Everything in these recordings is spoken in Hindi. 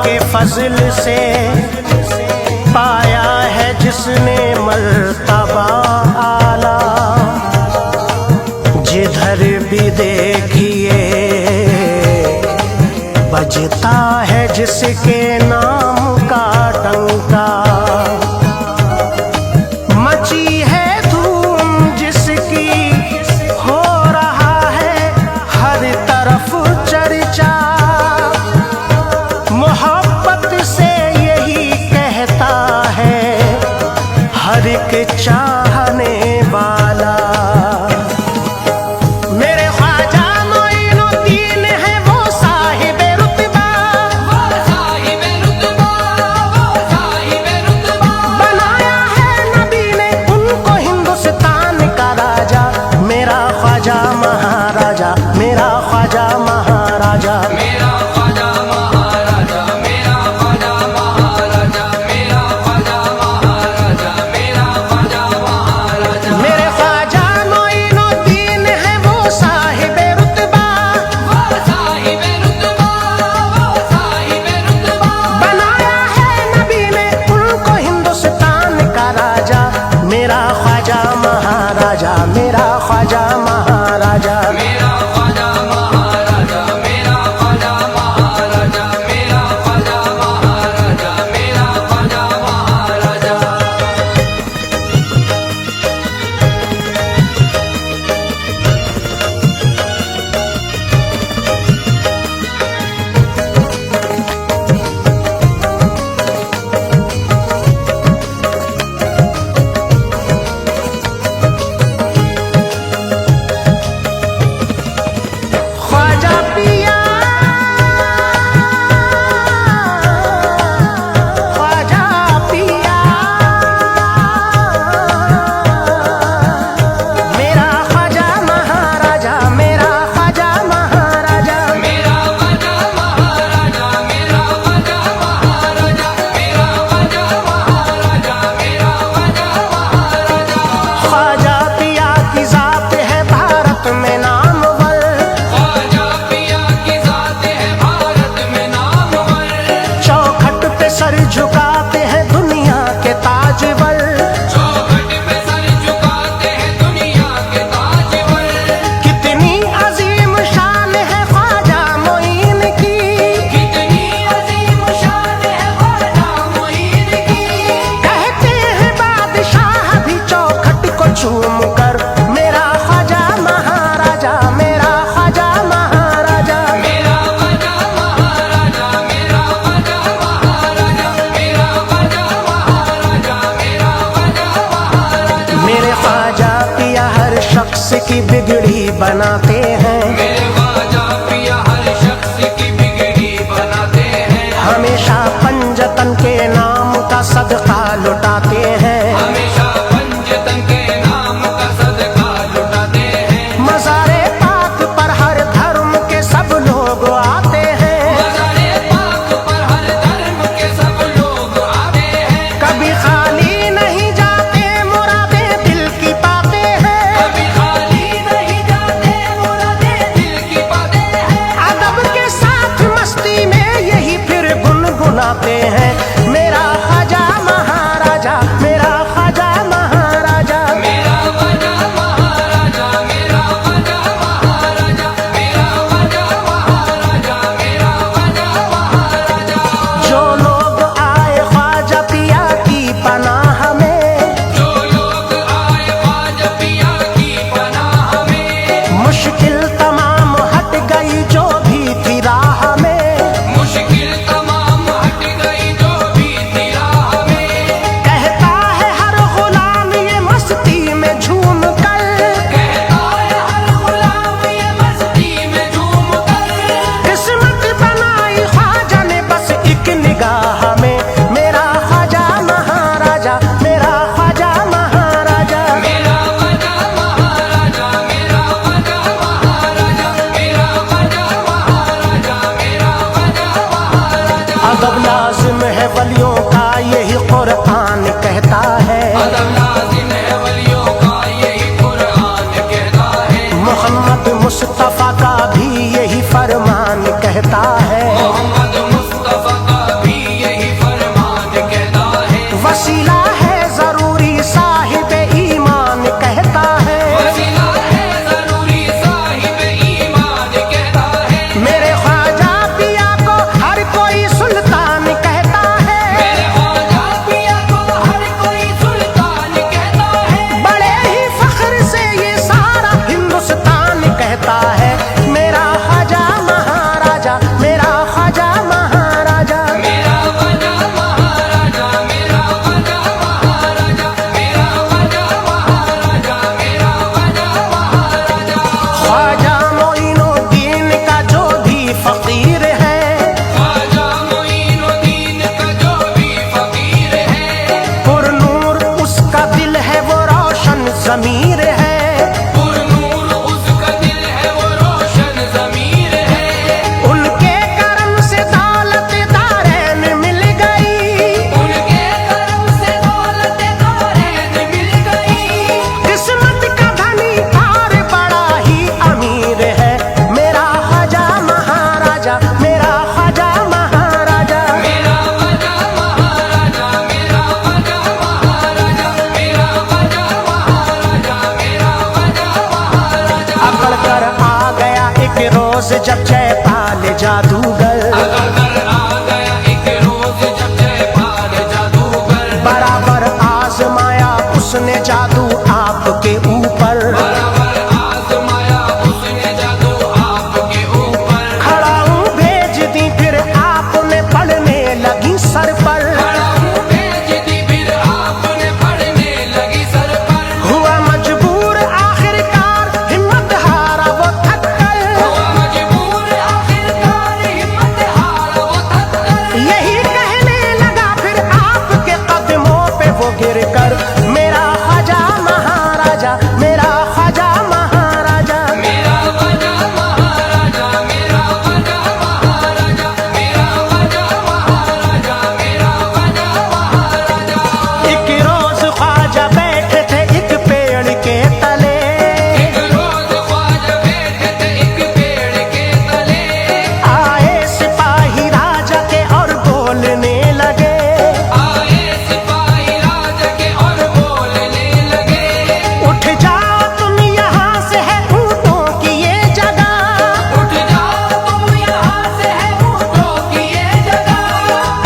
के फजल से पाया है जिसने मर्तबा आला। जिधर भी देखिए बजता है जिसके नाम का डंका। मची है धूम जिसकी, हो रहा है हर तरफ चर्चा। मोहब्बत से यही कहता है हर एक चाहने वाला। की बिगड़ी बनाते हैं, मेरे ख्वाजा पिया हर शख्स की बिगड़ी बनाते हैं। हमेशा पंजतन के नाम का सदका लुटाते हैं, हमेशा पंजतन के नाम का सदका लुटाते हैं। मज़ारे पाक पर हर धर्म के सब लोग आते हैं, मज़ारे पाक पर हर धर्म के सब लोग आते हैं। कभी खाली नहीं जाते मुरादे दिल की पाते हैं, कभी खाली नहीं जाते मुरादे दिल की पाते हैं। अदब के साथ मस्ती में यही फिर गुनगुनाते हैं। मेरा ख्वाजा महाराजा, मेरा ख्वाजा महाराजा, मेरा ख्वाजा महाराजा, मेरा ख्वाजा महाराजा, मेरा ख्वाजा महाराजा, मेरा ख्वाजा महाराजा। जो लोग आए ख्वाजा पिया की पनाह में, जो लोग आए ख्वाजा पिया की पनाह में, मुश्किल तमाम हट गई जो भी थी राह में। मुश्किल तमाम हट गई जो भी थी राह में। कहता है हर गुलाम ये मस्ती में झूम कर, कहता है हर गुलाम ये मस्ती में झूम कर। किस्मत बनाई ख्वाजा ने बस एक निगाह में। मेरा ख्वाजा महाराजा, मेरा ख्वाजा महाराजा, मेरा ख्वाजा महाराजा, मेरा ख्वाजा महाराजा, मेरा ख्वाजा महाराजा, मेरा ख्वाजा महाराजा। अदब लाजिम है वलियों का यही कुरान कहता है, अदब लाज़िम है वलियों का यही कुरान कहता है। मोहम्मद मुस्तफा का भी यही फरमान कहता है। मोहम्मद मुस्तफा का ख्वाजा मोइनुद्दीन का जो भी फकीर है, ख्वाजा मोइनुद्दीन का जो भी फकीर है, पुरनूर उसका दिल है वो रोशन ज़मीर है, पुरनूर उसका दिल है वो रोशन ज़मीर है। उनके करम से दौलत दारैन मिल गई, उनके करम से दौलत दारैन मिल गई। किस्मत का धनी और बड़ा ही अमीर है मेरा ख्वाजा महाराजा, मेरा ख्वाजा महाराजा। मेरा ख्वाजा महाराजा, मेरा ख्वाजा महाराजा, मेरा ख्वाजा महाराजा, मेरा ख्वाजा महाराजा। अकड़ कर आ गया एक रोज जब जयपाल जादूगर, अकड़ आ गया एक रोज जब जयपाल जादूगर, बराबर आजमाया उसने जादू आपके ऊपर, बराबर आजमाया उसने जादू आपके ऊपर। खड़ा हूँ भेज दी फिर आपने पढ़ने लगी सर पर, खड़ा हूँ भेज दी फिर आपने पढ़ने लगी सर पर। हुआ मजबूर आखिरकार हिम्मत हारा वो थक कर, हुआ मजबूर आखिरकार हिम्मत हारा वो थक कर। यही कहने लगा फिर आपके कदमों पे वो गिर कर, मेरा ख्वाजा महाराजा, मेरा ख्वाजा महाराजा। मेरा ख्वाजा महाराजा, मेरा ख्वाजा महाराजा, मेरा ख्वाजा महाराजा, मेरा ख्वाजा महाराजा। एक रोज ख्वाजा बैठे थे एक पेड़ के तले, एक रोज ख्वाजा बैठे थे एक पेड़ के तले, आए सिपाही राजा के और बोलने लगे, आए सिपाही राजा के और बोलने लगे। उठ जाओ तुम यहाँ से है ऊँटों की ये जगह, उठ जाओ तुम यहाँ से है ऊँटों की ये जगह।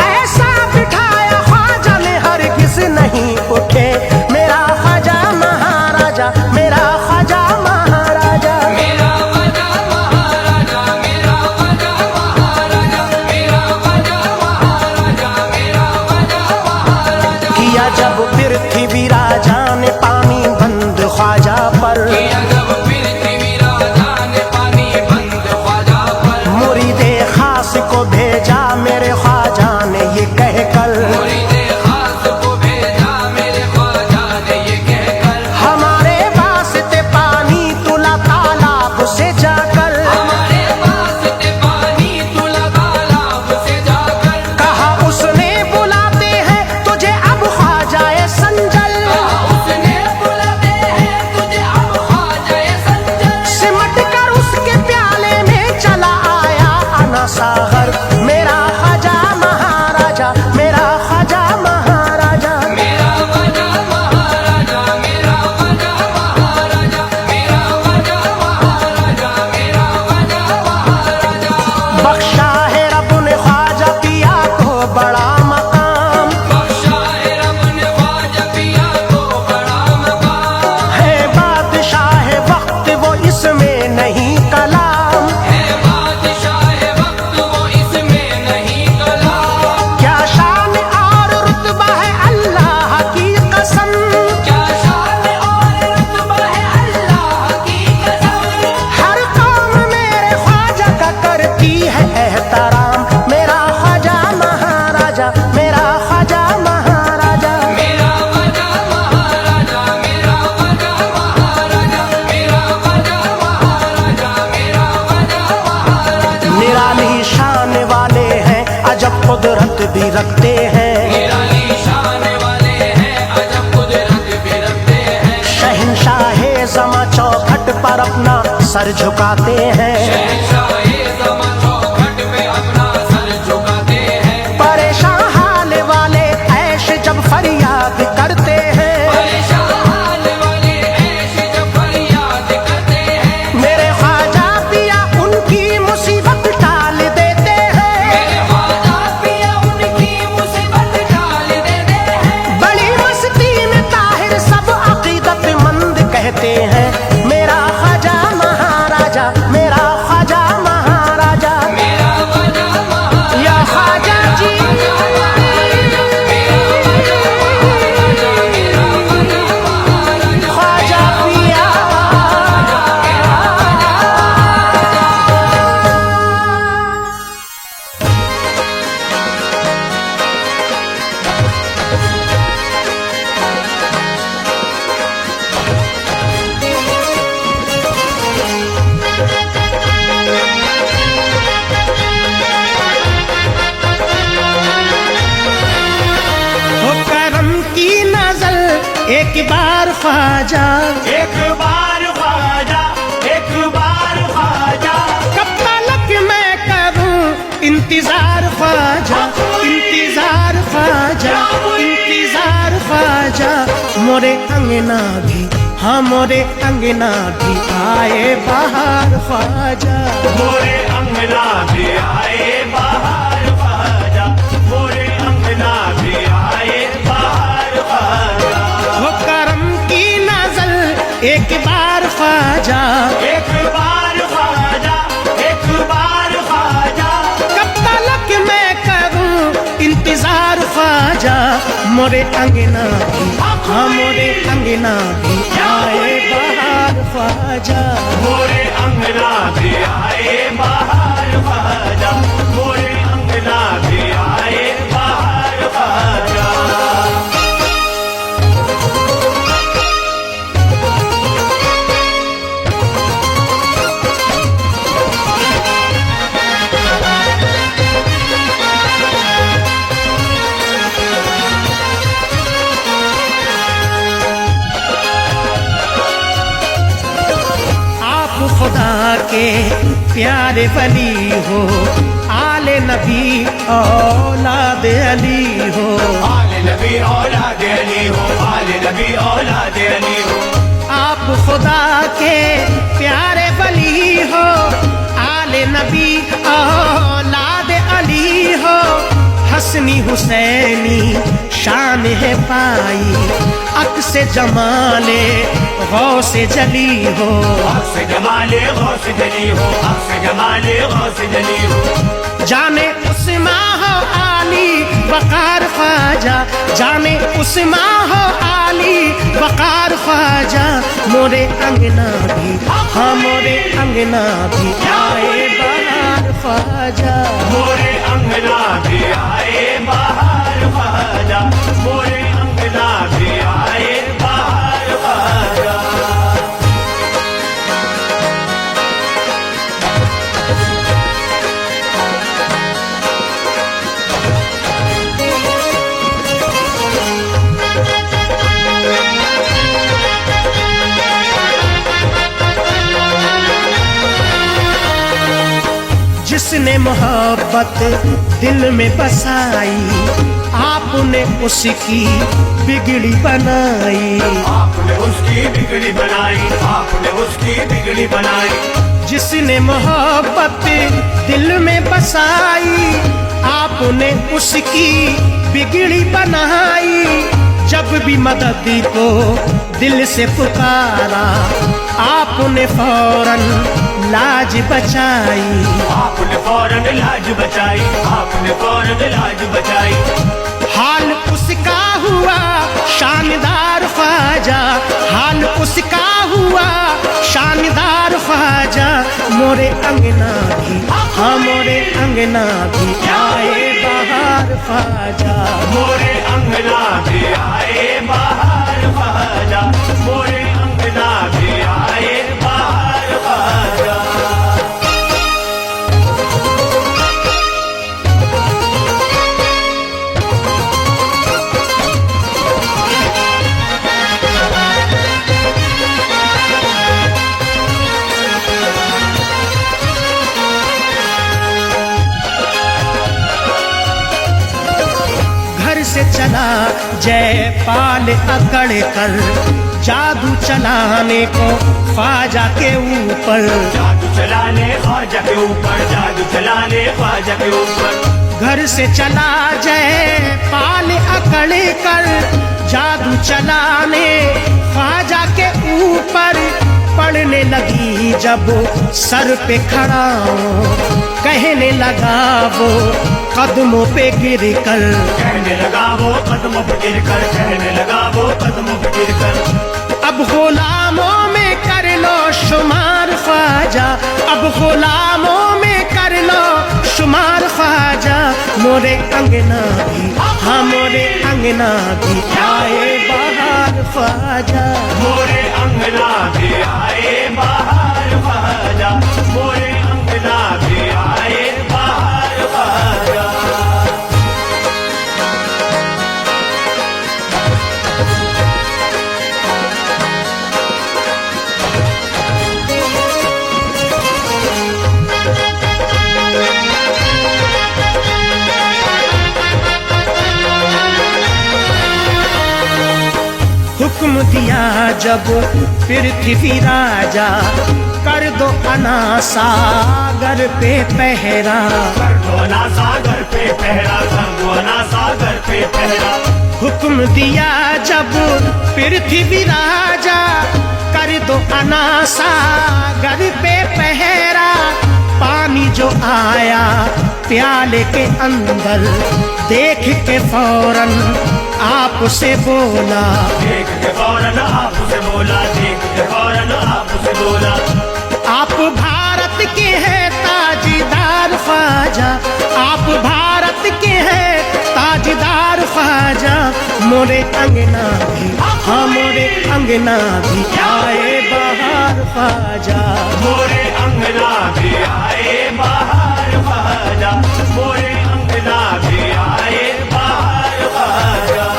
ऐसा बिठाया ख्वाजा ने हरगिज़ नहीं उठे, मेरा ख्वाजा महाराजा, मेरा ख्वाजा महाराजा। मेरा ख्वाजा महाराजा, मेरा ख्वाजा महाराजा, मेरा ख्वाजा महाराजा, मेरा ख्वाजा महाराजा। किया जब पृथ्वी राजा ने पानी बंद ख्वाजा पर, किया जब पृथ्वी राजा ने पानी बंद ख्वाजा पर, मुरीदे खास को भेजा मेरे ख्वाजा ने ये कहकर, मुरीदे खास को भेजा मेरे ख्वाजा ने ये कहकर, हमारे वास्ते पानी तुला तालाब से जाकर, हमारे वास्ते पानी तुला तालाब से जाकर। कहा उसने बुलाते हैं तुझे अब ख्वाजाए संजल, उसने बुलाते हैं तुझे अब ख्वाजाए संजल। सिमट कर उसके प्याले में चला आया अना सागर, मेरा ख्वाजा महाराजा, मेरा ख्वाजा महाराजा। मेरा ख्वाजा महाराजा, मेरा ख्वाजा महाराजा, मेरा ख्वाजा महाराजा, मेरा ख्वाजा महाराजा। बख्शा है रब ने ख्वाजा पिया को बड़ा मकाम, बख्शा है रब ने ख्वाजा पिया को बड़ा मकाम। है बादशाह वक्त वो इसमें नहीं कलाम, है बादशाह वक्त वो इसमें नहीं कलाम। क्या शान और रुतबा है अल्लाह की कसम, क्या शान और रुतबा है अल्लाह की कसम। हर कौम मेरे ख्वाजा का करती है एहतराम, मेरा ख्वाजा महाराजा, मेरा ख्वाजा महाराजा। मेरा ख्वाजा महाराजा, मेरा ख्वाजा महाराजा, मेरा ख्वाजा महाराजा, मेरा ख्वाजा महाराजा। निराली शान वाले हैं अजब कुदरत भी रखते हैं, निराली शान वाले हैं अजब कुदरत भी रखते हैं। शहंशाहे ज़मा चौखट पर अपना सर झुकाते हैं, शहंशाहे ज़मा चौखट पे अपना सर झुकाते हैं। परेशान हाल वाले ऐश जब फरियाद करते हैं, परेशान हाल वाले ऐश जब फरियाद करते हैं। मेरे ख्वाजा पिया उनकी मुसीबत टाल देते हैं, मेरे ख्वाजा पिया उनकी मुसीबत टाल देते हैं। बड़ी मस्ती में ताहिर सब अकीदतमंद कहते हैं, मेरा ख्वाजा महाराजा, मेरा ख्वाजा एक बार ख्वाजा, एक बार ख्वाजा, एक बार ख्वाजा। कब तलक मैं करूं इंतजार ख्वाजा, इंतजार ख्वाजा, इंतजार ख्वाजा। मोरे अंगना भी, हाँ मोरे अंगना भी आए बाहर ख्वाजा। मोरे अंगना भी आए बाहर ख्वाजा, मोरे अंगना भी आए बाहर ख्वाजा। वो करम की नजर एक बार ख्वाजा, एक बार ख्वाजा, एक बार ख्वाजा। कब तलक मैं करूं इंतजार ख्वाजा। मोरे अंगना भी, हाँ मोरे अंगना भी आए बाहर ख्वाजा। मोरे अंगना भी आए बाहर ख्वाजा, मोरे अंगना भी आए बाहर ख्वाजा। खुदा के प्यारे वली हो, आले नबी औलाद अली हो। आले नबी औलाद अली हो, आले नबी औलाद अली हो। आप खुदा के प्यारे वली हो, आले नबी औलाद अली हो। हसनी हुसैनी शान है पाई, अक्स जमाले गौसे जली हो। अक्स जमाले गौसे जली हो, अक्स जमाले गौसे जली हो। जाने उस्मा हो आली वकार ख्वाजा, जाने उस्मा हो आली वकार ख्वाजा। मोरे अंगना भी, हाँ मोरे अंगना भी आए बाहर ख्वाजा। मोरे अंगना भी आए बाहर ख्वाजा, मोरे अंगना भी आए बाहर ख्वाजा। जिसने मोहब्बत दिल में बसाई, आपने उसकी बिगड़ी बनाई। आपने उसकी बिगड़ी बनाई, आपने उसकी बिगड़ी बनाई। जिसने मोहब्बत दिल में बसाई, आपने उसकी बिगड़ी बनाई। जब भी मदद को दिल से पुकारा, आपने फौरन लाज बचाई। आपने फौरन लाज बचाई, आपने फौरन लाज बचाई। हाल उसका हुआ शानदार ख्वाजा, हाल उसका हुआ शानदार ख्वाजा। मोरे अंगना भी, हाँ मोरे अंगना भी आए बाहर ख्वाजा। मोरे अंगना भी आए बाहर ख्वाजा, मोरे अंगना भी आए बाहर ख्वाजा। से चला जयपाल अकड़ कर, जादू चलाने को ख्वाजा के ऊपर। जादू चलाने ख्वाजा के ऊपर, जादू चलाने ख्वाजा के ऊपर। घर से चला जयपाल अकड़ कर, जादू चलाने ख्वाजा के ऊपर। पड़ने लगी जब सर पे खड़ा हो, कहने लगा वो कदमों पे गिर कर। कहने लगा वो कदमों पे गिर कर, कहने लगा वो कदमों पे गिर कर। अब गुलामों में कर लो शुमार ख्वाजा, अब गुलामों में कर लो शुमार ख्वाजा। मोरे अंगना भी, हाँ मोरे अंगना भी आए बाहर ख्वाजा। मोरे अंगना भी आए बाहर ख्वाजा, मोरे अंगना भी आए बाहर ख्वाजा। जब पृथ्वी राजा, कर दो अनासागर पे पहरा। कर दो ना सागर पे पहरा, कर दो ना सागर पे पहरा। हुक्म दिया जब पृथ्वी राजा, कर दो अनासागर पे पहरा। पानी जो आया प्याले के अंदर, देख के फौरन आपसे बोला। देख के फौरन आपसे बोला, देख के फौरन आपसे बोला। आप भारत के हैं ताजदार ख्वाजा, आप भारत के हैं ताजदार ख्वाजा। मोरे अंगना भी, हाँ मोरे अंगना भी आए बहार ख्वाजा। मोरे अंगना भी आए बाहर ख्वाजा, मोरे अंगना भी आए बाहर ख्वाजा।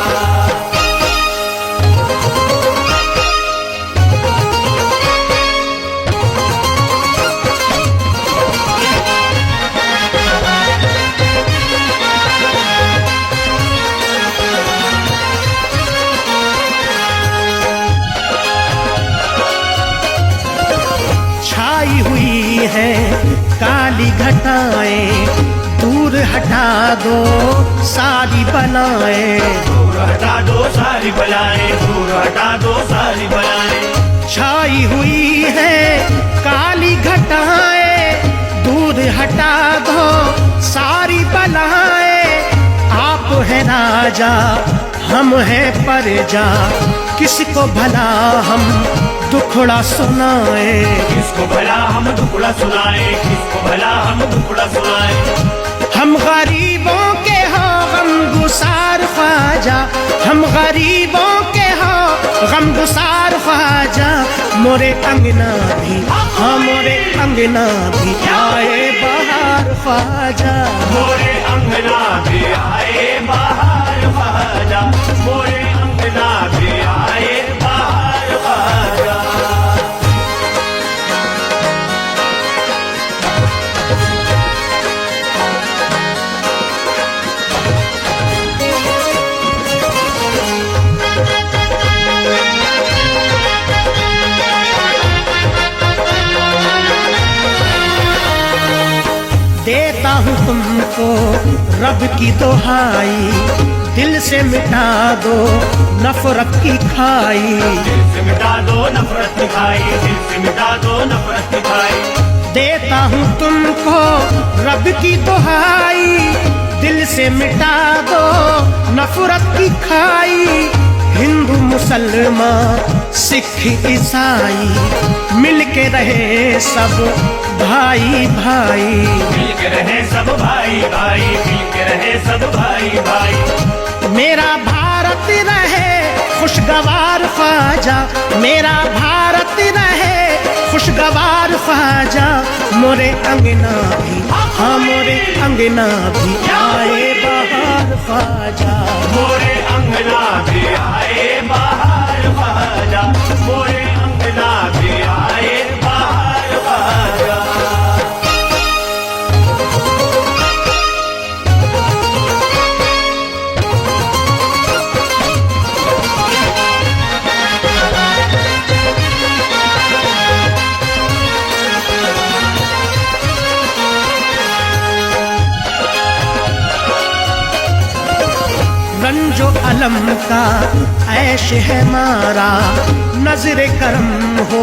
छाई हुई है काली घटाएं, दूर हटा दो सारी बलाएं। दूर हटा दो सारी बलाएं, दूर हटा दो सारी बलाएं। छाई हुई है काली घटाएं, दूर हटा दो सारी बलाएं। आप हैं राजा, हम हैं प्रजा, किसको भला हम दुखड़ा सुनाए। किसको भला हम दुखड़ा सुनाए, किसको भला हम दुखड़ा सुनाए। हम गरीबों के हो गमगुसार ख्वाजा, हम गरीबों के हो गमगुसार ख्वाजा। मोरे अंगना भी, हाँ मोरे अंगना भी आए बहार ख्वाजा। मोरे अंगना भी आए बाहर ख्वाजा, मोरे अंगना भी आए बाहर ख्वाजा। देता हूँ तुमको रब की दोहाई, दिल से मिटा दो नफरत की खाई। दिल से मिटा दो नफरत की खाई, दिल से मिटा दो नफरत की खाई। देता हूँ तुमको रब की दोहाई, दिल से मिटा दो नफरत की खाई। हिंदू मुसलमान सिख ईसाई, मिल के रहे सब भाई भाई। मिल के रहे सब भाई भाई, मिल के रहे सब भाई भाई। मेरा भारत रहे खुशगवार ख्वाजा, मेरा भारत रहे खुशगवार ख्वाजा। मोरे अंगना भी, हाँ मोरे अंगना भी आए बहार ख्वाजा। मोरे अंगना भी आए बाहर ख्वाजा, मोरे अंगना भी आए बाहर ख्वाजा। रंजो अलम का ऐश है मारा, नजर करम हो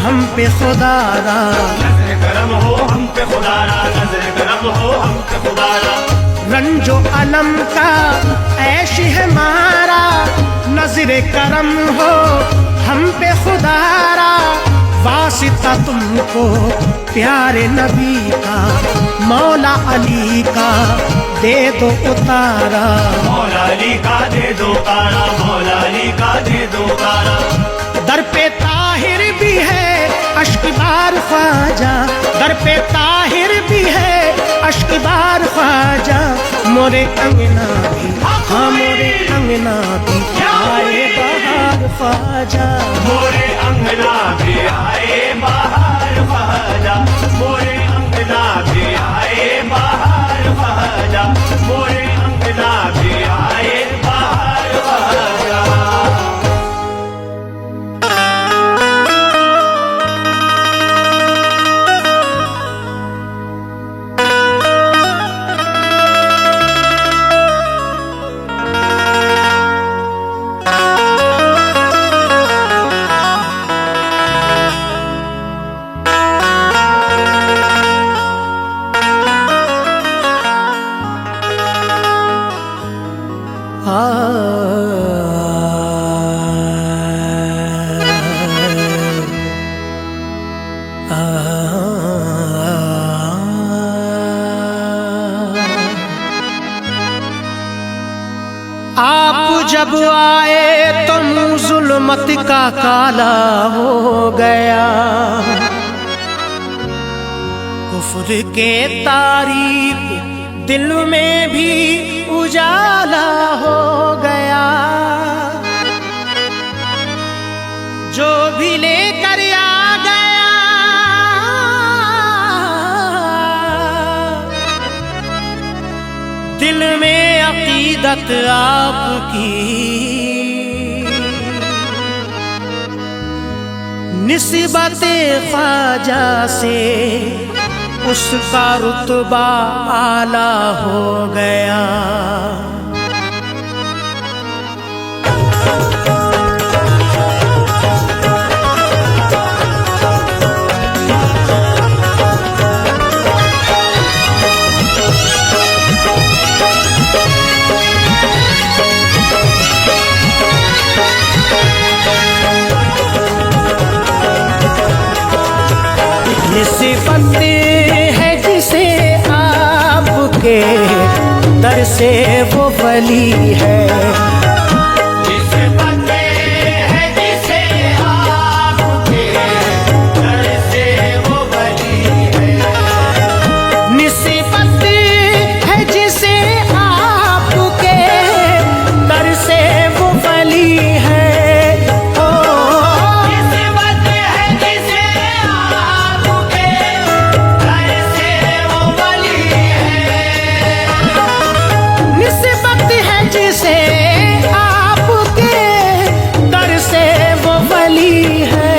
हम पे खुदारा। नजर करम हो हम पे खुदारा, नजर करम हो हम पे खुदारा। रंजो अलम का ऐश है मारा, नजर करम हो हम पे खुदारा। वासिता तुमको प्यारे नबी का, मौला अली का दे दो उतारा। मौला अली का दे दो तारा, मौला अली का दे दो तारा। दर पे ताहिर भी है अश्कबार ख्वाजा, दर पे ताहिर भी है अश्कबार ख्वाजा। मोरे अंगना भी, हाँ मोरे अंगना भी आए बहार ख्वाजा। मोरे अंगना भी आए बाहर ख्वाजा, मोरे अंगना भी आए बाहर ख्वाजा, मोरे अंगना भी आए बाहर ख्वाजा। आप जब आए तो मुँह जुल्मत का काला हो गया, कुफ्र के तारीक दिल में भी उजाला हो गया। जो भी लेकर आ गया दिल में अकीदत आपकी, निस्बत ख्वाजा से उसका रुतबा आला हो गया। निस्बत है जिसे आपके दर से वो वली है, निस्बत है जिसे आपके दर से वो वली है। निस्बत है जिसे आपके दर से वो वली है।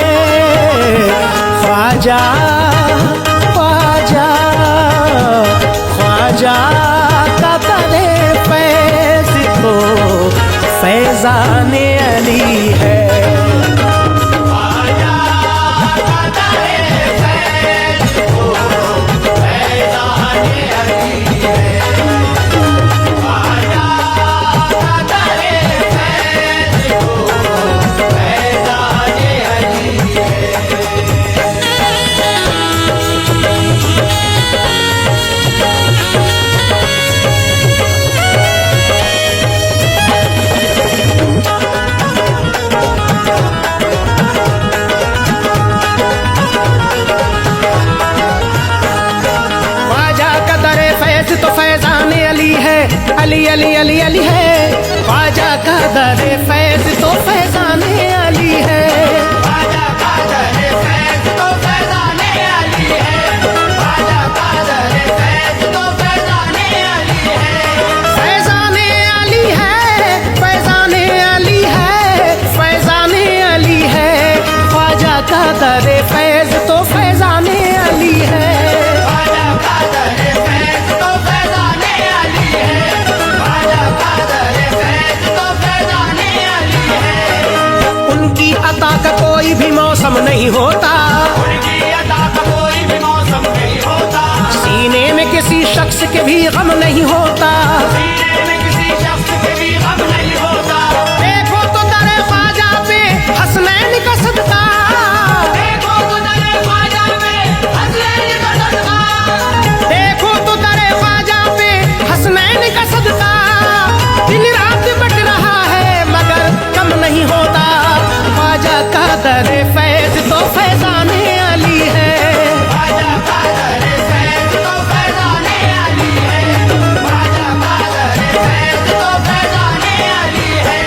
ख्वाजा ख्वाजा ख्वाजा का दरे फैज़ तो फैज़ाने अली है। तो फैज़ाने अली है, अली अली अली अली है। ख्वाजा का दरे फैज़ तो फैज़ाने अली है, ख्वाजा का दरे फैज़ तो फैज़ाने अली है, ख्वाजा का दरे फैज़ तो फैज़ाने अली है। फैज़ाने अली है, फैज़ाने अली है, फैज़ाने अली है। ख्वाजा का दरे फैज़ तो फैज़ाने अली है, ख्वाजा का दरे फैज़ तो फैज़ाने अली है, ख्वाजा का दरे फैज़ तो फैज़ाने अली है। उनकी अता का कोई भी मौसम नहीं होता, उनकी अता का कोई भी मौसम नहीं होता, सीने में किसी शख्स के भी गम नहीं होता, सीने में किसी शख्स के भी गम नहीं होता। देखो तो दरे ख्वाजा पे हसनैन का सदका, देखो तो दरे ख्वाजा पे हसनैन का सदका, देखो तो दरे ख्वाजा पे हसनैन का सदका। दिन रात बट रहा है मगर कम नहीं होता। ख्वाजा का दरे फैज़ तो फैज़ाने अली है, ख्वाजा का दरे फैज़ तो फैज़ाने अली है, ख्वाजा का दरे फैज़ तो फैज़ाने अली है।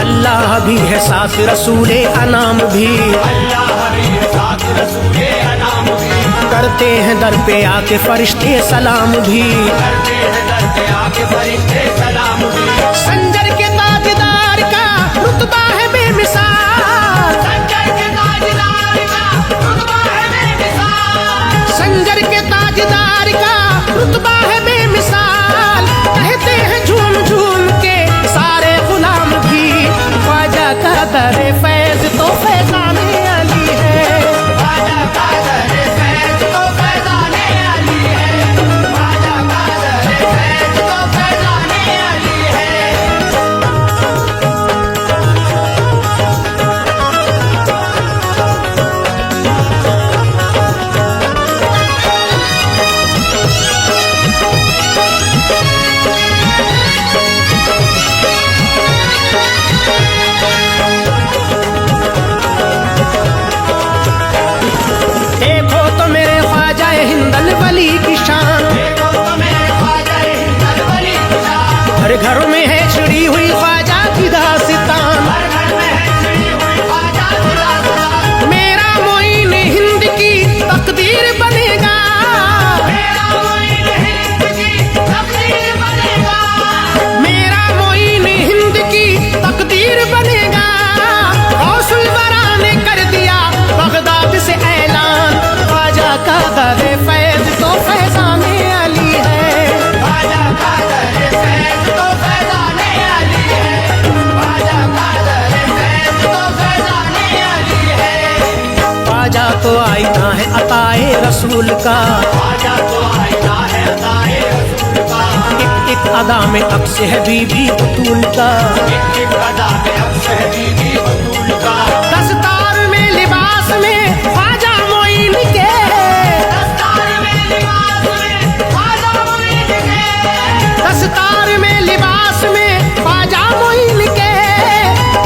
अल्लाह भी है साथ रसूले अनाम भी, अल्लाह भी है साथ रसूले अनाम भी, करते हैं दर पे आके फरिश्ते सलाम भी। करते हैं दर पे आके फरिश्ते सलाम भी। संजर के ताजदार का रुतबा है बेमिसाल, संजर के ताजदार का रुतबा है बेमिसाल, संजर के ताजदार का रुतबा है बेमिसाल। कहते हैं झूम झूम के सारे गुलाम भी। ख्वाजा का दरे फैज़ तो फैज़ाने अली है, ख्वाजा का दरे फैज़ तो फैज़ाने अली है, ख्वाजा का दरे फैज़ तो फैज़ाने अली है। अरवली की शान। देखो तो मेरे ख्वाजा अरवली की शान। हर घर में है छिड़ी हुई ख्वाजा की दास्तान। हर घर में है छिड़ी हुई ख्वाजा की दास्तान। मेरा मोइन हिंद की तकदीर बनेगा। मेरा मोइन हिंद की तकदीर बनेगा। मेरा मोइन हिंद की तकदीर बनेगा। गौसुल वरा ने कर दिया बगदाद से ऐलान। ख्वाजा का दर फैज तो फैजाने अली है। ख्वाजा का दर फैज तो फैजाने अली है। ख्वाजा का दर फैज तो फैजाने अली है। ख्वाजा तो आईना है अताए रसूल का। ख्वाजा तो आईना है अताए रसूल का। एक अदा में अक्स है बीबी बतूल का। एक अदा में अक्स है बीबी बतूल का। दस्तार में लिबास में ख्वाजा मोइन के। दस्तार में लिबास में ख्वाजा मोइन के। दस्तार में लिबास में ख्वाजा मोइन के।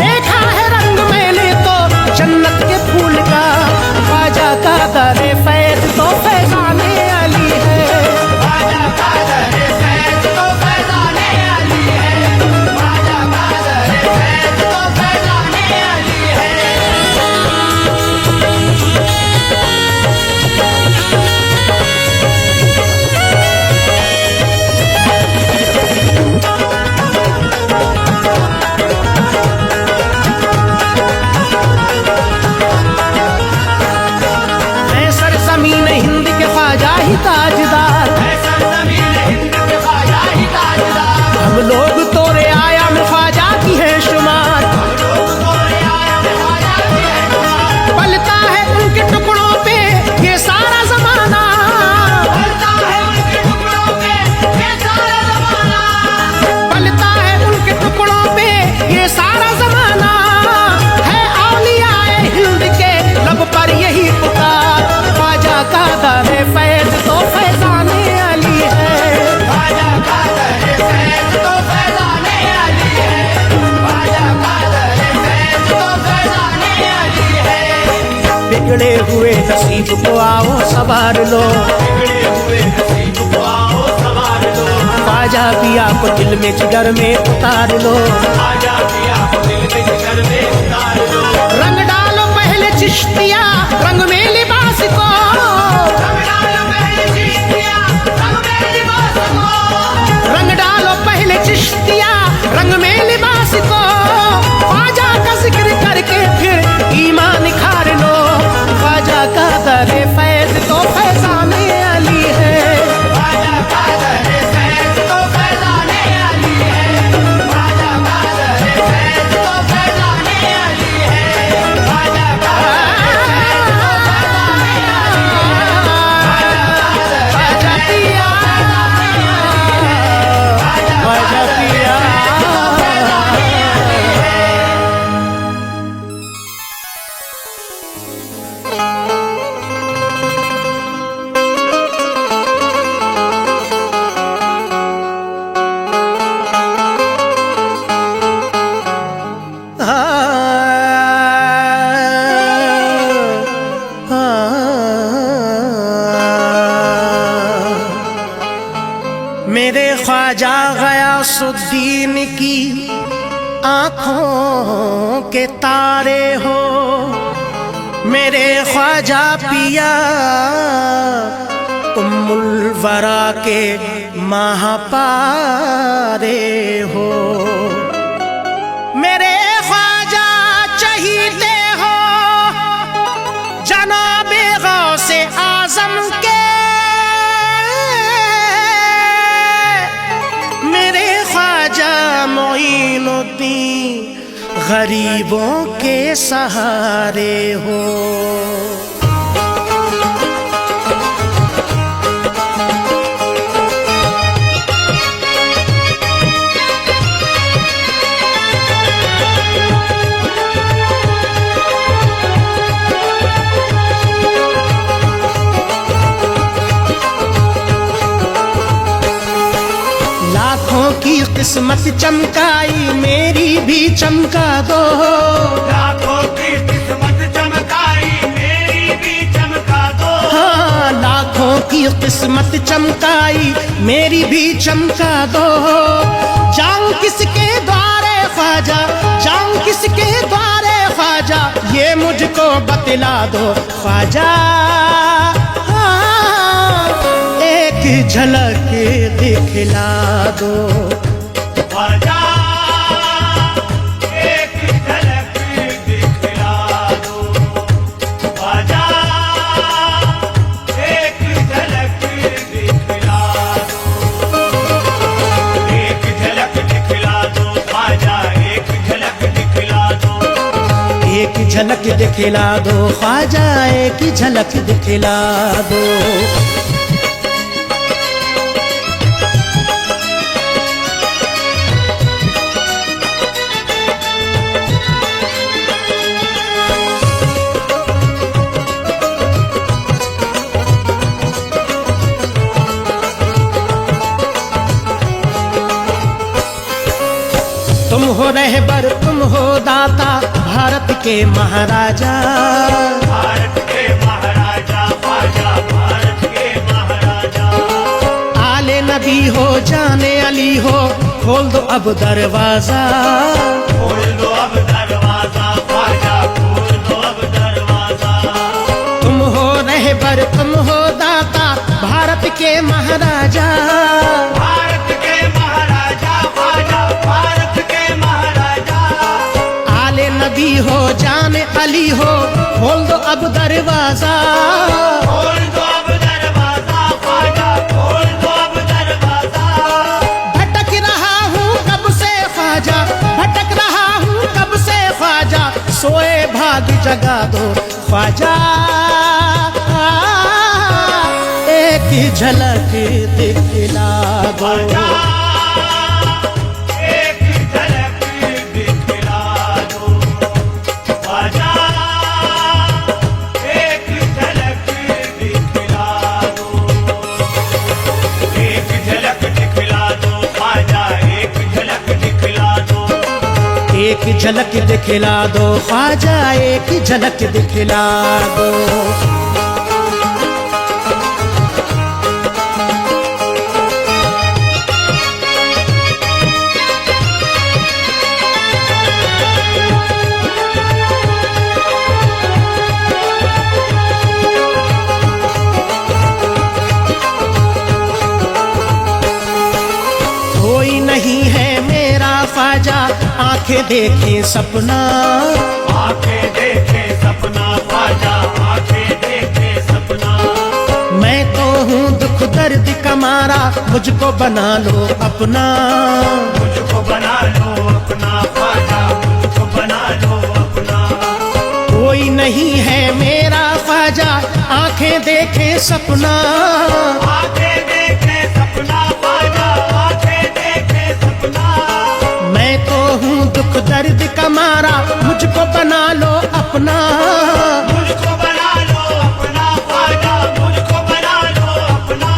देखा है रंग मैंने तो जन्नत के फूल का। ख्वाजा का दर फैज तो फैजाने अली है। ख्वाजा का दर फैज तो फैजाने अली है। ख्वाजा का दर फैज तो फैजाने अली है। मैं सरजमीन हिंद के ख्वाजा ही ताजदार। ऐसा ज़मीन हिंद के ख्वाजा ही ताजदार। हम लोग तोरे आया में ख्वाजा की है शुमार। लोग तोरे आया में ख्वाजा की है शुमार। पलता है उनके टुकड़ों पे ये सारा जमाना। पलता है उनके टुकड़ों पे ये सारा ज़माना। पलता है उनके टुकड़ों पे ये सारा जमाना। है औलियाए हिंद के लब पर यही पुकार। ख्वाजा का दर फैज तो फैजाने अली है। ख्वाजा का दर फैज तो फैजाने अली है। ख्वाजा का दर फैज तो फैजाने अली है। बिगड़े हुए नसीब को आओ संवार लो। बिगड़े हुए नसीब को आओ संवार लो। ख्वाजा पिया को दिल में जिगर में उतार लो। ख्वाजा पिया को दिल में जिगर में उतार लो। रंग डालो पहले चिश्तिया रंग में लिबास को। रंग डालो पहले चिश्तिया रंग में लिबास को। रंग डालो पहले चिश्तिया रंग में लिबास को। ख्वाजा का जिक्र करके फिर ईमान निखार लो। ख्वाजा का दर फैज तो फैजाने अली है। ख्वाजा का दर फैज तो फैजाने अली है। ख्वाजा का दर फैज तो फैजाने अली है। ख्वाजा का दर फैज तो फैजाने अली है। ख्वाजा पिया ख्वाजा पिया मेरे ख्वाजा गयासुद्दीन की आँखों के तारे हो। मेरे ख्वाजा पिया उम्मुल वरा के महापारे हो। मेरे ख्वाजा चहीते हो जनाबे गौसे आजम के। मेरे ख्वाजा मोइनुद्दीन गरीबों के सहारे हो। लाखों की किस्मत चमकाई मेरी भी चमका दो। लाखों की किस्मत चमकाई मेरी भी चमका दो। हाँ लाखों की की किस्मत चमकाई मेरी भी चमका दो। जाऊं किसके द्वारे ख्वाजा, जाऊं किसके द्वारे ख्वाजा, ये मुझको बतला दो ख्वाजा। एक झलक दिखला दो ख्वाजा, एक झलक दिखला दो। ख्वाजा, एक झलक दिखला दो। एक झलक दिखला दो ख्वाजा, एक झलक दिखला दो। एक झलक दिखला दो ख्वाजा, एक झलक दिखला दो। तुम हो रहबर, तुम हो दाता, भारत के महाराजा। भारत के महाराजा ख्वाजा, भारत के महाराजा। आले नबी हो, जाने अली हो, खोल दो अब दरवाजा। खोल दो अब दरवाजा ख्वाजा, खोल दो अब दरवाजा। तुम हो रहबर, तुम हो दाता, भारत के महाराजा। भारत के महाराजा ख्वाजा, भारत के महाराजा। आले नबी हो, जाने अली हो, खोल दो अब दरवाजा। खोल दो अब दरवाजा ख्वाजा, खोल दो अब दरवाजा। भटक रहा हूँ कब से ख्वाजा, भटक रहा हूँ कब से ख्वाजा, सोए भाग जगा दो ख्वाजा। एक झलक दिखला दो। ख्वाजा, एक झलक दिखला दो। ख्वाजा, एक झलक दिखला दो। एक झलक दिखला दो ख्वाजा, एक झलक दिखला दो। एक झलक दिखला दो ख्वाजा, एक झलक दिखला दो। कोई नहीं है मेरा ख्वाजा, आंखें देखे सपना। आंखें देखे सपना ख्वाजा, आंखें देखे सपना। मैं तो हूँ दुख दर्द का मारा, मुझको बना लो अपना। मुझको बना लो अपना ख्वाजा, मुझको बना लो अपना। कोई नहीं है मेरा ख्वाजा, आंखें देखे सपना। आंखें देखे सपना ख्वाजा, आंखें देखे सपना। मैं तो हूँ दुख दर्द का मारा, मुझको बना लो अपना। मुझको बना लो अपना ख्वाजा, मुझको बना लो अपना।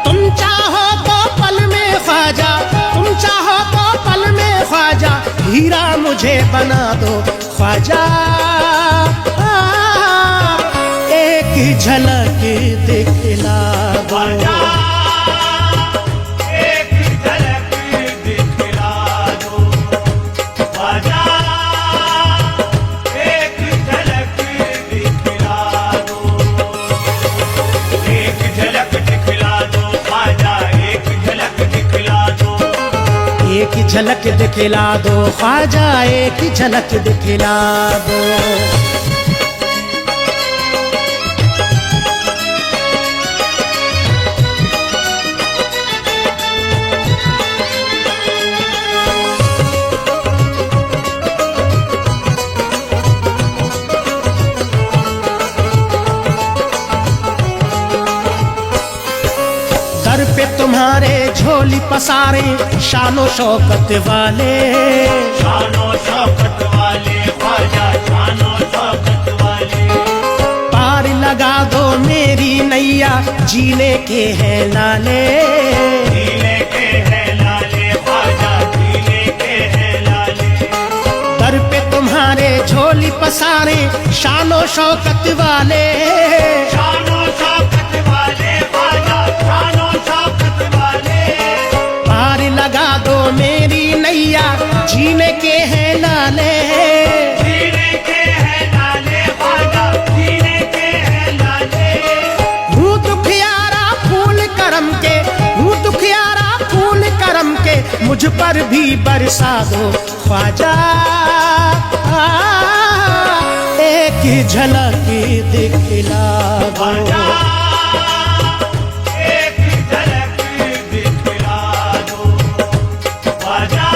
तुम चाहो तो पल में ख्वाजा, तुम चाहो तो पल में ख्वाजा, हीरा मुझे बना दो ख्वाजा। एक झलक दिखला दो। ख्वाजा, एक झलक दिखला दो। ख्वाजा, एक झलक दिखला दो। एक झलक दिखला दो ख्वाजा, एक झलक दिखला दो। एक झलक दिखला दो ख्वाजा, एक झलक दिखला दो। दर पे तुम्हारे झोली पसारे, शानो शौकत वाले। शानो शौकत वाले ख्वाजा, शानो शौकत वाले। पार लगा दो मेरी नैया, जीने के हैं लाले। जीने के हैं लाले ख्वाजा, जीने के हैं लाले। दर पे तुम्हारे झोली पसारे, शानो शौकत वाले। शानो शौकत वाले मुझ पर भी बरसा दो ख्वाजा, एक झलक दिखला दो। एक झलक दिखला दो ख्वाजा,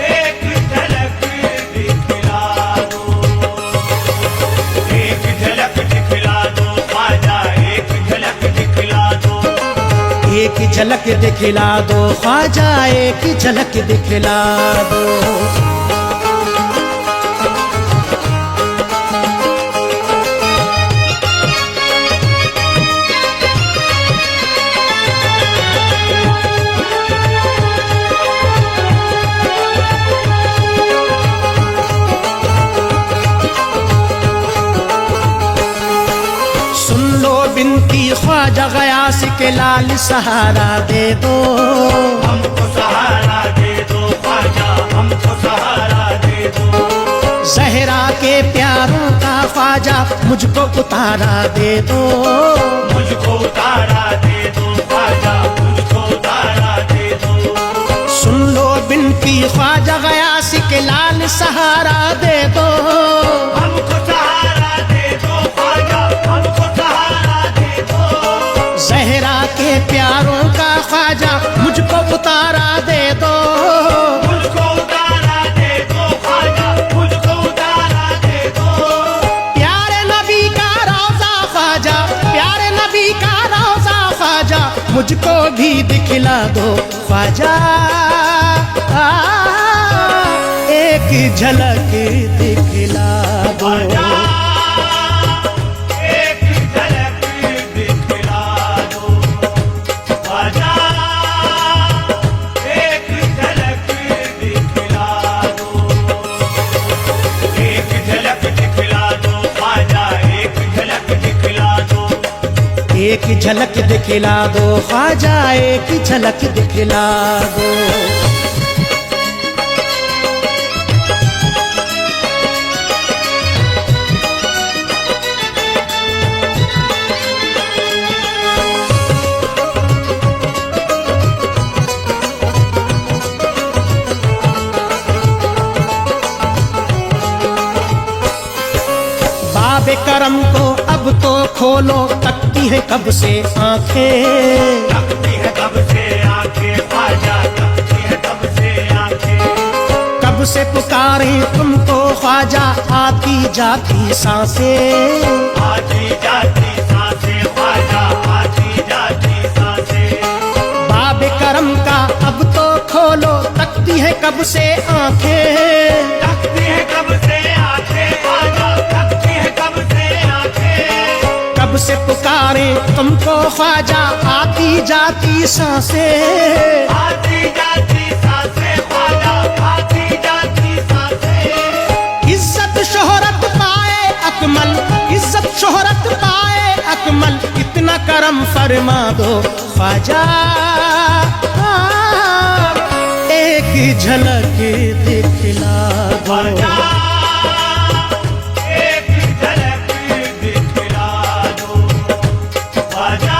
एक झलक दिखला दो। एक झलक दिखला दो ख्वाजा, एक झलक दिखला दो। एक झलक दिखला दो ख्वाजा, एक झलक दिखला दो। बिनती ख्वाजा गयास के लाल सहारा दे दो, हमको सहारा दे दो ख्वाजा, हमको सहारा दे दो। ज़हरा के प्यारों का ख्वाजा मुझको उतारा दे दो, मुझको उतारा दे दो ख्वाजा, मुझको उतारा दे दो। सुन लो बिनती ख्वाजा गयास के लाल सहारा दे दो, हमको सहारा दे दो ख्वाजा, हमको सहारा दे दो। ज़हरा के प्यारों का ख्वाजा मुझको उतारा दे दो, मुझको उतारा दे दो ख्वाजा, मुझको उतारा दे दो। प्यारे नबी का रोज़ा ख्वाजा, प्यारे नबी का रोज़ा ख्वाजा मुझको भी दिखला दो ख्वाजा, एक झलक दिखला दो। एक झलक दिखला दो ख्वाजा, एक झलक दिखला दो। एक झलक दिखला दो ख्वाजा, एक झलक दिखला दो। एक झलक दिखला दो ख्वाजा, एक झलक दिखला दो। बाबे करम को अब तो खोलो, तकती है कब से आंखें, तकती है कब से आंखें ख्वाजा, तकती है कब से आंखें। कब से पुकारे तुमको ख्वाजा, आती जाती सांसें, आती जाती सांसें ख्वाजा, आती जाती सांसें। बाबे करम का अब तो खोलो, तकती है कब से आंखें, तकती है कब से आंखें ख्वाजा, तकती है कब से आंखें। कब से पुकारे तुमको ख्वाजा, आती जाती सांसें, आती जाती सांसें ख्वाजा, आती जाती सांसें। इज्जत शोहरत पाए अकमल, इज्जत शोहरत पाए अकमल, इतना करम फरमा दो ख्वाजा, एक झलक दिखला दो। एक झलक दिखला दो ख्वाजा,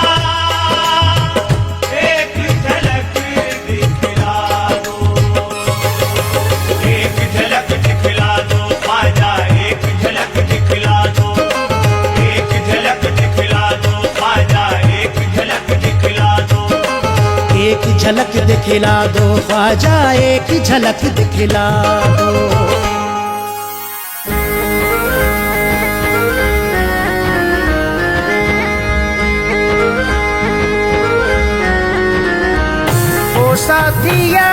एक झलक दिखला दो। एक झलक दिखला दो ख्वाजा, एक झलक दिखला दो। एक झलक दिखला दो ख्वाजा, एक झलक दिखला दो। एक झलक दिखला दो ख्वाजा, एक झलक दिखला दो। ओ साथिया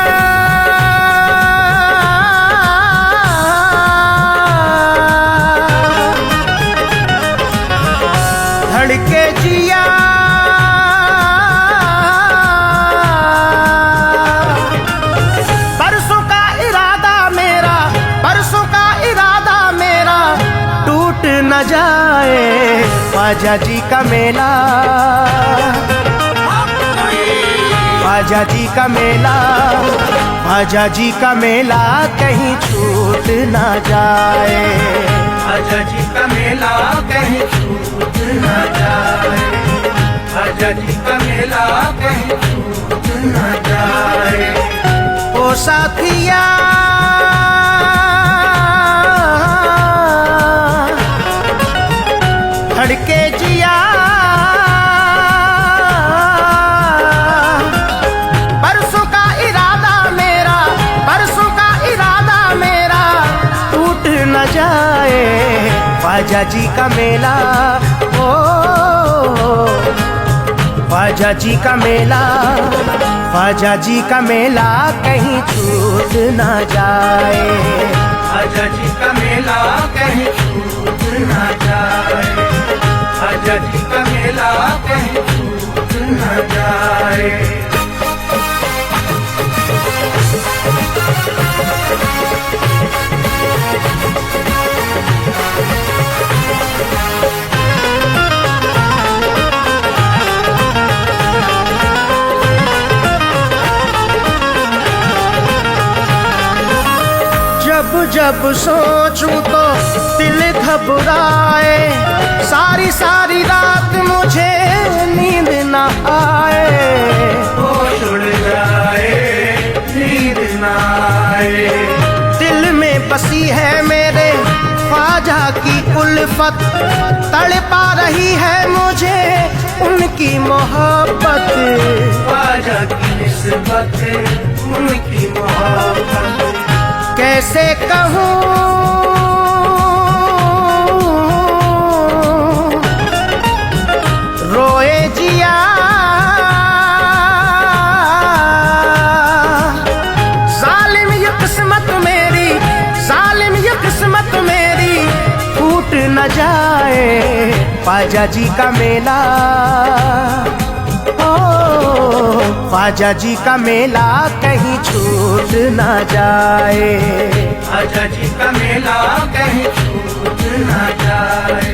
धड़के जिया, परसों का इरादा मेरा, परसों का इरादा मेरा टूट न जाए, ख्वाजा जी का मेला, ख्वाजा जी का मेला, ख्वाजा जी का मेला कहीं छूट ना जाए, ख्वाजा जी का मेला कहीं छूट न जाए, ख्वाजा जी का मेला कहीं छूट न जाए। साथिया धड़के जिया परसों का इरादा मेरा, परसों का इरादा मेरा टूट न जाए। ख्वाजा जी का मेला, ओ ख्वाजा जी का मेला, ख्वाजा जी का मेला कहीं छूट न जाए। ख्वाजा जी का मेला कहीं छूट न जाए। ख्वाजा जी का मेला कहीं छूट न जाए। जब जब सोचूं तो दिल घबराए, सारी सारी रात मुझे नींद न आए। होश उड़ जाए, नींद न आए। दिल में बसी है मेरे ख्वाजा की उल्फत, तड़पा रही है मुझे उनकी मोहब्बत। ख्वाजा की निस्बत, उनकी मोहब्बत कैसे कहूँ रोए जिया, जालिम ये किस्मत मेरी, जालिम ये किस्मत मेरी फूट न जाए। ख्वाजा जी का मेला, ख्वाजा जी का मेला कहीं छूट न जाए। ख्वाजा जी का मेला कहीं छूट न जाए।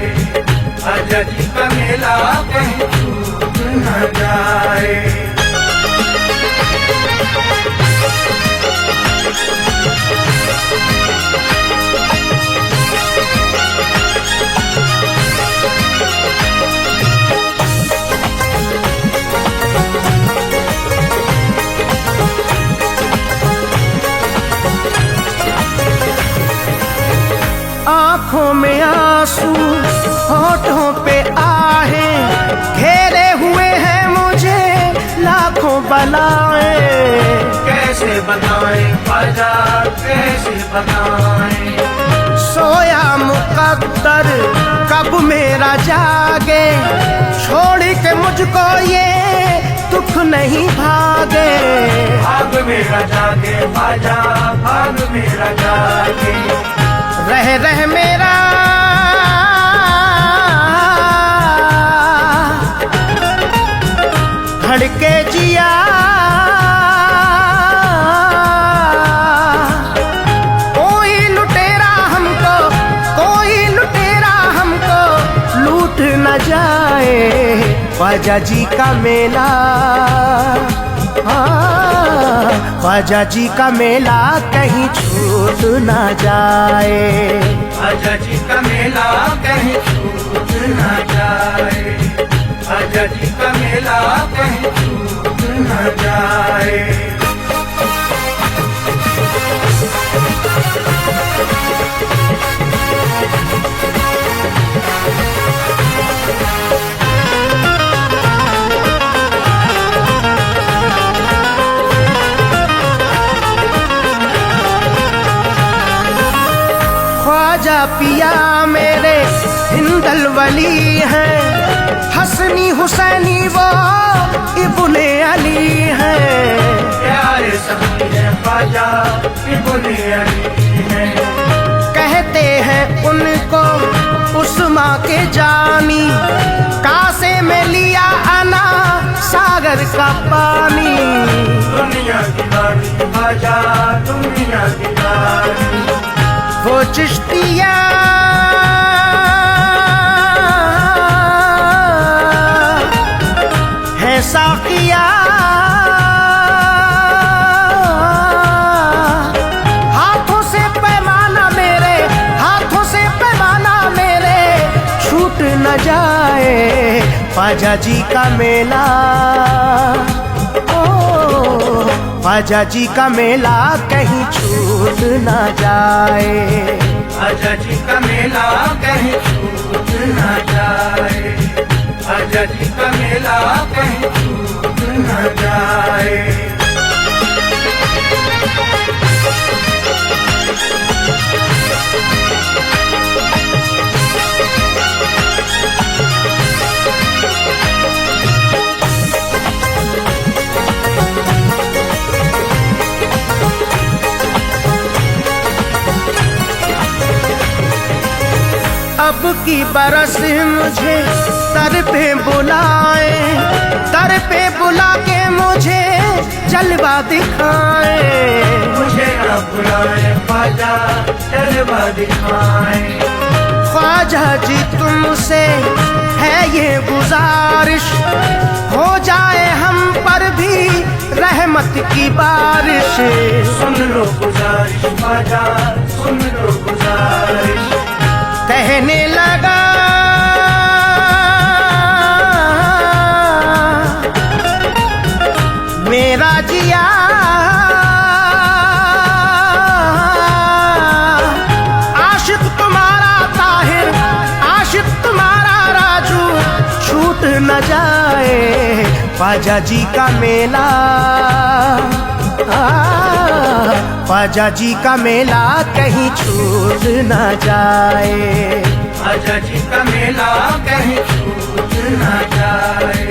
ख्वाजा जी का मेला कहीं छूट न जाए। आँखों में आंसू, होठों पे आहे, घेरे हुए हैं मुझे लाखों बलाएं। कैसे बताएं ख्वाजा, कैसे बताएं। सोया मुकद्दर कब मेरा जागे, छोड़ के मुझको ये दुख नहीं भागे। भाग मेरा जागे ख्वाजा, भाग मेरा जागे। रह रह मेरा धड़के जिया, कोई लुटेरा हमको, कोई लुटेरा हमको लूट न जाए। ख्वाजा जी का मेला, ख्वाजा जी का मेला कहीं छूट न जाए। ख्वाजा जी का मेला कहीं छूट न जाए। ख्वाजा जी का मेला कहीं छूट न जाए। ख्वाजा पिया मेरे हिंदल वली हैं, हसनी हुसैनी वो इब्ने अली हैं। प्यारे सभी हैं ख्वाजा, इब्ने अली हैं। कहते हैं उनको उस्मा के जानी, कासे में लिया अना सागर का पानी। दुनिया की रानी ख्वाजा, दुनिया की रानी। वो चिश्तिया है साकिया, हाथों से पैमाना मेरे, हाथों से पैमाना मेरे छूट न जाए। ख्वाजा जी का मेला, ओ ख्वाजा जी का मेला कहीं छूट ना जाए, ख्वाजा जी का मेला कहीं छूट ना जाए, ख्वाजा जी का मेला कहीं छूट ना जाए। अब की बरस मुझे दर पे बुलाए, दर पे बुला के मुझे जलवा दिखाए, मुझे न बुलाए ख्वाजा जलवा दिखाए। ख्वाजा जी तुमसे है ये गुजारिश, हो जाए हम पर भी रहमत की बारिश। सुन लो गुजारिश ख्वाजा, सुन लो गुजारिश। कहने लगा मेरा जिया आशिक तुम्हारा ताहिर, आशिक तुम्हारा राजू छूट न जाए। ख्वाजा जी का मेला, ख्वाजा जी का मेला कहीं छूट न जाए, ख्वाजा जी का मेला कहीं छूट ना जाए,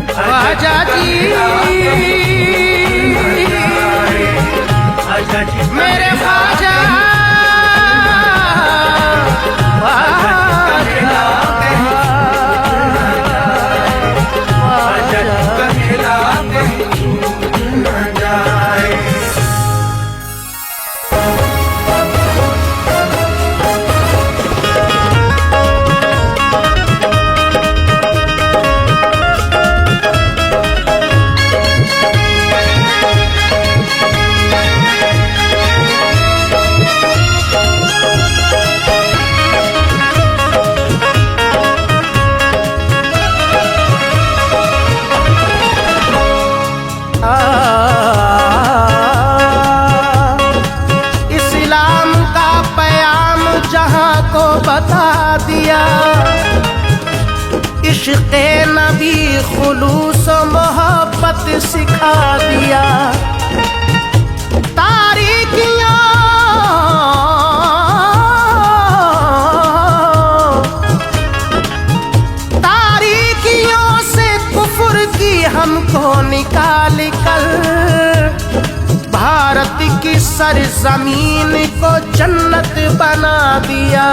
ख्वाजा जी ख्वाजा जी मेरे ख्वाजा, ख्वाजा जी का मेला कहीं छूट ना जाए। इस्लाम का पैगाम जहां को बता दिया, इश्क़ नबी खुलूस मोहब्बत सिखा दिया। तारीकियां तारीकियों से कुफ्र की हमको निकाल कर भारत की सरजमीन को जन्नत बना दिया।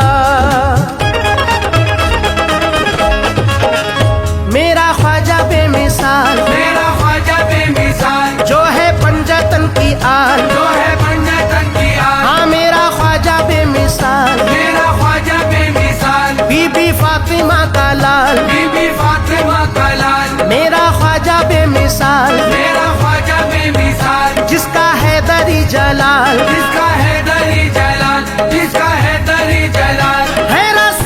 मेरा ख्वाजा बेमिसाल, मेरा ख्वाजा बेमिसाल, जो है पंजतन की आल, जो है पंजतन की आल। हाँ मेरा ख्वाजा बेमिसाल, मेरा ख्वाजा बेमिसाल, बीबी फातिमा का लाल। बीबी फातिमा का लाल। मेरा ख्वाजा बेमिसाल, मेरा ख्वाजा बेमिसाल, जिसका है दरी जलाल, जिसका है दरी जलाल, जिसका है दरी जलाल। है रसूल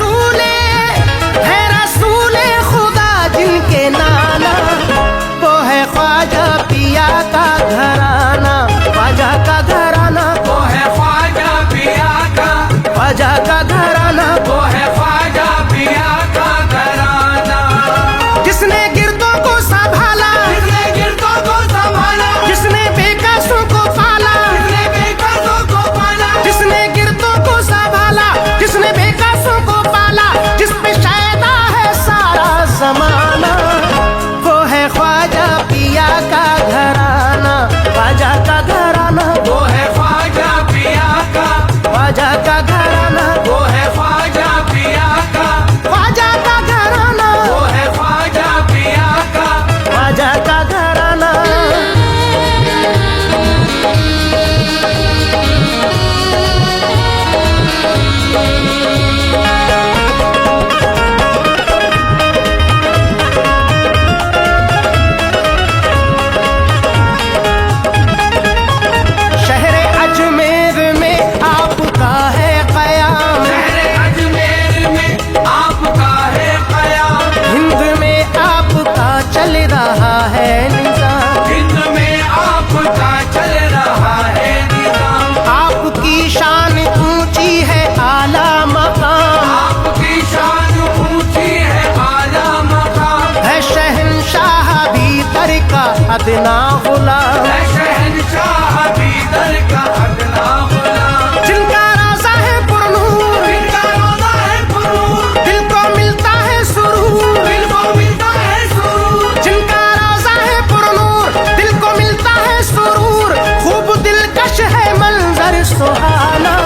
अदना गुलाम, है शहंशाह बीदर का अदना गुलाम। जिनका राजा है पुरनूर, जिनका रोज़ा है पुरूर, दिल को मिलता है सुरूर। दिल को मिलता है सुरूर। जिनका राजा है पुरनूर, दिल को मिलता है सुरूर। खूब दिलकश है मंजर सुहाना,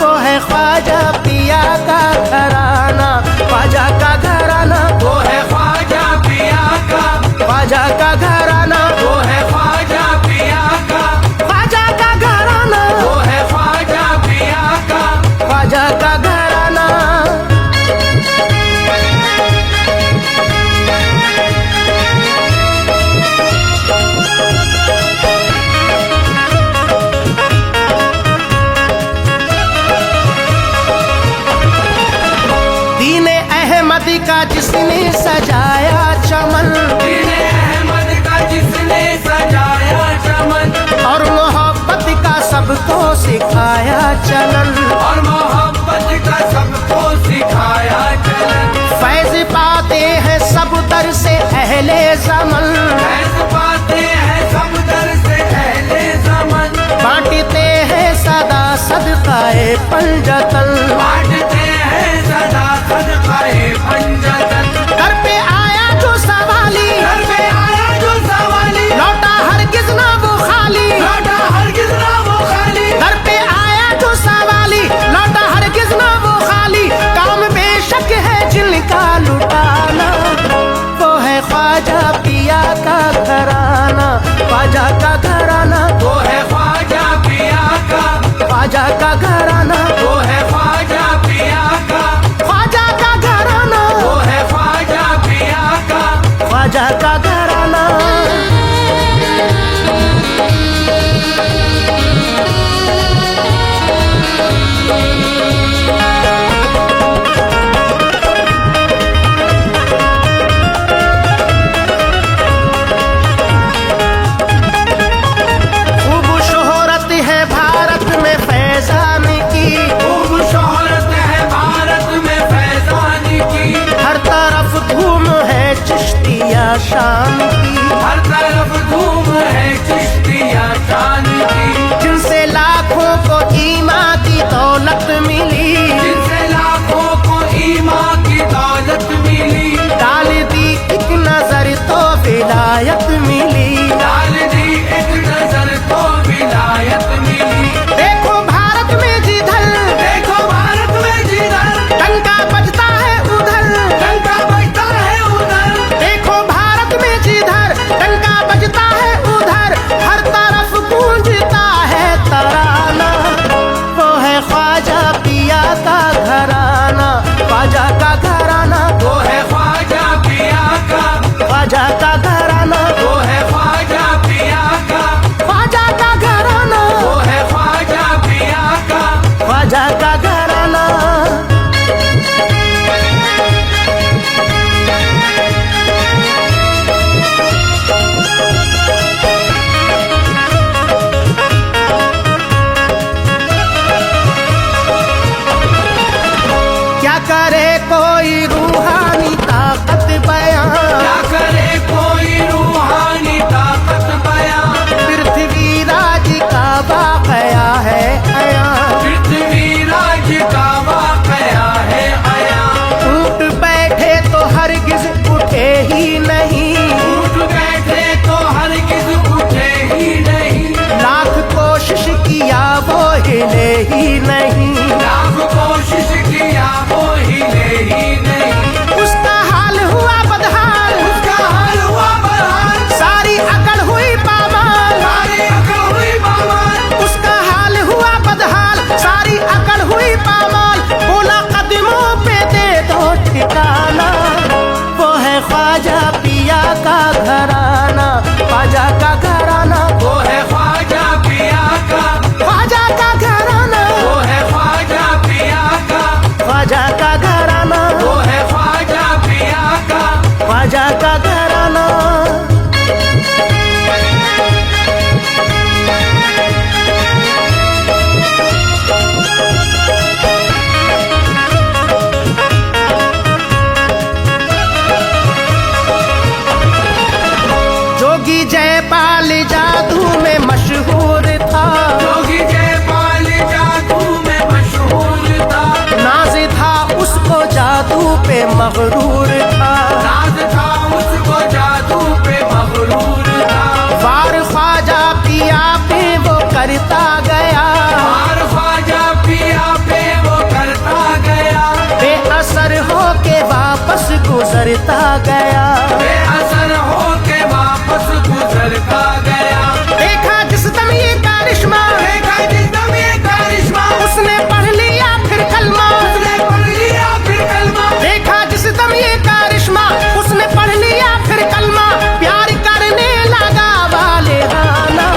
वो है ख्वाजा पिया का घराना, ख्वाजा का घराना, वो है ख्वाजा पिया का, ख्वाजा का घराना, वो है ख्वाजा पिया का, ख्वाजा का घराना, वो है ख्वाजा पिया का। ख्वाजा का घराना। दीने अहमदी का जिसने सजाया चमन, दीने अहमद का जिसने सजाया चमन, और मोहब्बत का सबको सिखाया चलन। और मोहब्बत का सबको सिखाया चलन। फैज पाते हैं सब दर से अहले ज़मन, फैज़ पाते हैं सब दर से अहले ज़मन। बांटते हैं सदा सदकाए पंजतन। बांटते हैं सदा सदकाए पंजतन। घर पे आया जो सवाली, घर पे आया जो सवाली, लौटा हरगिज ना वो खाली। लौटा हरगिज़ ना वो खाली। घर पे आया जो सवाली, लौटा हरगिज ना वो खाली। काम बेशक है जिनका लुटाना, वो है ख्वाजा पिया का घराना, ख्वाजा का घराना, वो है ख्वाजा पिया का, ख्वाजा का घराना, वो है ख्वाजा पिया का, ख्वाजा का घराना, वो है ख्वाजा पिया का। ख्वाजा का घराना। खूब शोहरत है भारत में फैजान की, खूब शोहरत है भारत में फैजान की। हर तरफ धूम है चिश्तिया शान की। हर तरफ धूम है चिश्तिया शान की। जिनसे लाखों को ईमा की दौलत मिली, जिनसे लाखों को ईमान की दौलत मिली। डाल दी एक नजर तो विलायत मिली। डाल दी एक नजर तो विलायत मिली। देखो भारत में जिधर देखो भारत में जिधर डंका बजता है उधर, डंका बजता है उधर। देखो भारत में जिधर डंका बजता है उधर, हर तरफ गूंजता है तराना, वो है ख्वाजा पिया का घराना, ख्वाजा का घराना, वो है ख्वाजा पिया का, ख्वाजा का घराना, वो है ख्वाजा पिया का, ख्वाजा का घराना, वो है ख्वाजा पिया का। ख्वाजा का घराना। क्या करे कोई रूहानी ताकत बयां, क्या करे कोई रूहानी ताकत बयां। पृथ्वी राज का वाकया है अया। पृथ्वी राज का वाकया है आया। उठ बैठे तो हरगिज उठे ही नहीं, उठ बैठे तो हरगिज़ उठे ही नहीं। लाख कोशिश किया वो हिले ही नहीं। लाख कोशिश किया वो हिले ही नहीं। उसका हाल हुआ बदहाल, उसका हाल हुआ बदहाल। सारी अकड़ हुई पामाल। सारी अकड़ हुई पामाल। उसका हाल हुआ बदहाल, सारी अकड़ हुई पामाल। बोला कदमों पे दे दो ठिकाना, वो है ख्वाजा पिया का घराना, ख्वाजा का घराना, वो है ख्वाजा पिया का, ख्वाजा का घराना, वो है ख्वाजा पिया का, ख्वाजा का घराना, वो है ख्वाजा पिया का। ख्वाजा का घराना। जोगी जय मगरूर था, नाज था उसको जादू पे मगरूर था, वार ख्वाजा पिया पे वो करता गया, और ख्वाजा पिया पे वो करता गया, बेअसर होके वापस गुजरता गया। बेअसर होके वापस गुजरता गया। देखा जिस दम ये करिश्मा, देखा जिसम ये करिश्मा, उसने पढ़ लिया फिर कलमा, उसने पढ़ लिया फिर कलमा, देखा जिस दम ये करिश्मा, उसने पढ़ लिया फिर कलमा, प्यार करने लगा वाले राना।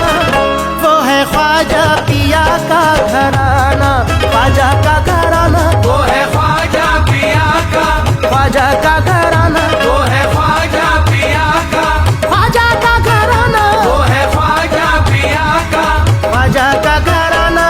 वो है ख्वाजा पिया का घराना, ख्वाजा का घराना, वो है ख्वाजा पिया का, ख्वाजा का घराना, वो है ख्वाजा पिया का, ख्वाजा का घराना, वो है ख्वाजा पिया का। ख्वाजा का घराना।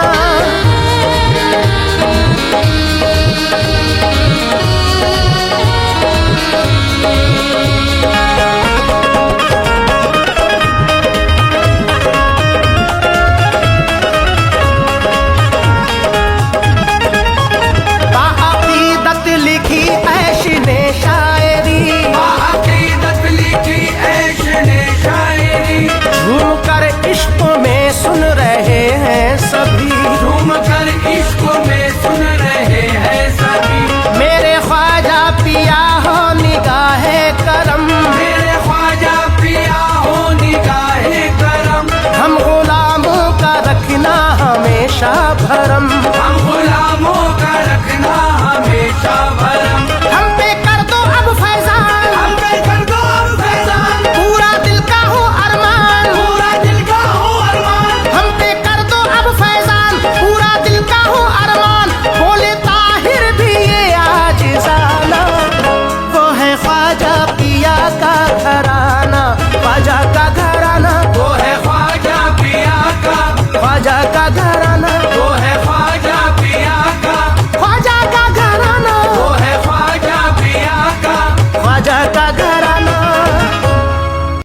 बाअकीदत लिखी ऐश ने शायरी, अकीदत लिखी ऐश ने शायरी, झूम कर इश्क में सुन रहे हैं सभी, झूम कर इश्क में सुन रहे हैं सभी। मेरे ख्वाजा पिया हो निगाहे करम, मेरे ख्वाजा पिया हो निगाहे करम, हम गुलामों का रखना हमेशा भरम।